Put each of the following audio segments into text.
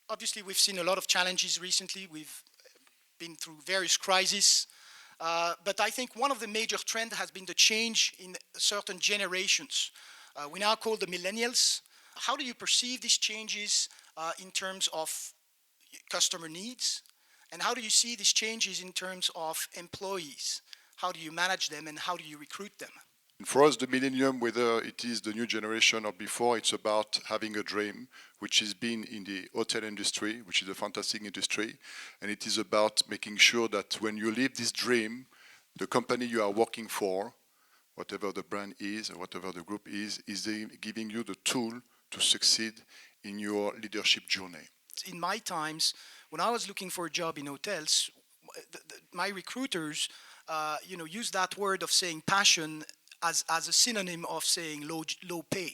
Obviously, we've seen a lot of challenges recently. We've been through various crises. But I think one of the major trends has been the change in certain generations. We now call the millennials. How do you perceive these changes in terms of customer needs? And how do you see these changes in terms of employees? How do you manage them and how do you recruit them? For us, the millennium, whether it is the new generation or before, it's about having a dream, which has been in the hotel industry, which is a fantastic industry. And it is about making sure that when you live this dream, the company you are working for, whatever the brand is or whatever the group is giving you the tool to succeed in your leadership journey. In my times, when I was looking for a job in hotels, my recruiters, use that word of saying passion as a synonym of saying low pay.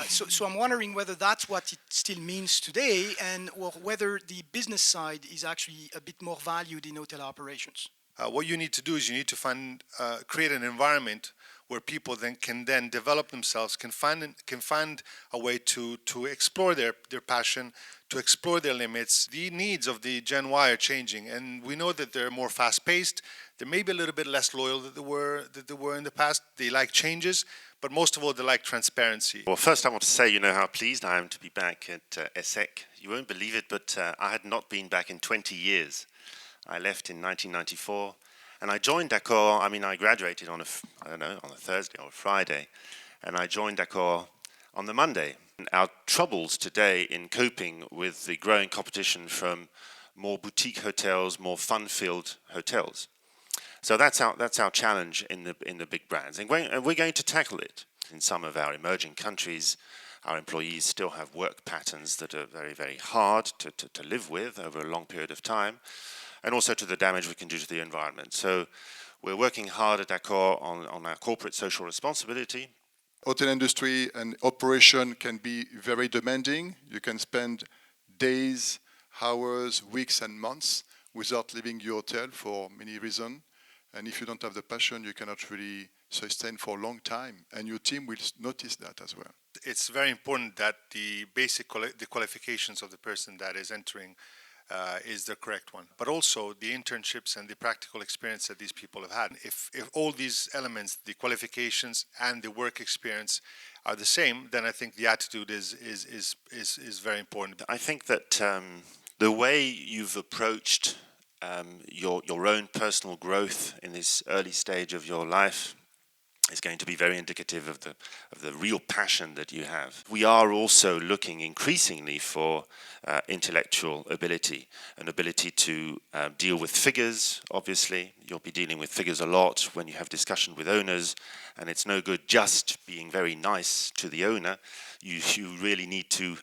So I'm wondering whether that's what it still means today, or whether the business side is actually a bit more valued in hotel operations. What you need to do is you need to create an environment where people can develop themselves, can find a way to explore their passion, to explore their limits. The needs of the Gen Y are changing, and we know that they're more fast-paced. They're maybe a little bit less loyal than they were in the past. They like changes, but most of all, they like transparency. Well, first I want to say, how pleased I am to be back at ESSEC. You won't believe it, but I had not been back in 20 years. I left in 1994. And I joined Accor. I graduated on a Thursday or a Friday, and I joined Accor on the Monday. And our troubles today in coping with the growing competition from more boutique hotels, more fun-filled hotels. So that's our challenge in the big brands, and we're going to tackle it. In some of our emerging countries, our employees still have work patterns that are very, very hard to live with over a long period of time, and also to the damage we can do to the environment. So we're working hard at Accor on our corporate social responsibility. Hotel industry and operation can be very demanding. You can spend days, hours, weeks and months without leaving your hotel for many reasons. And if you don't have the passion, you cannot really sustain for a long time. And your team will notice that as well. It's very important that the basic qualifications of the person that is entering is the correct one, but also the internships and the practical experience that these people have had. If all these elements, the qualifications and the work experience, are the same, then I think the attitude is very important. I think that the way you've approached your own personal growth in this early stage of your life is going to be very indicative of the real passion that you have. We are also looking increasingly for intellectual ability, an ability to deal with figures. Obviously, you'll be dealing with figures a lot when you have discussion with owners, and it's no good just being very nice to the owner. You really need to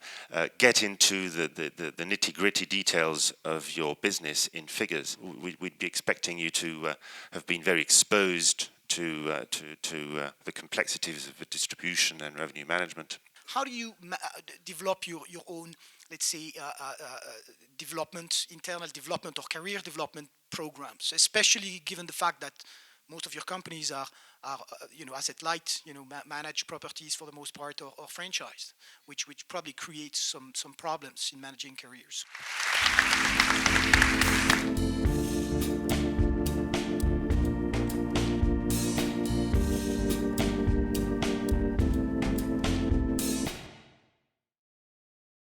get into the nitty-gritty details of your business in figures. We'd be expecting you to have been very exposed to the complexities of distribution and revenue management. How do you develop your own, let's say, internal development or career development programs, especially given the fact that most of your companies are asset light, manage properties for the most part, or franchised, which probably creates some problems in managing careers?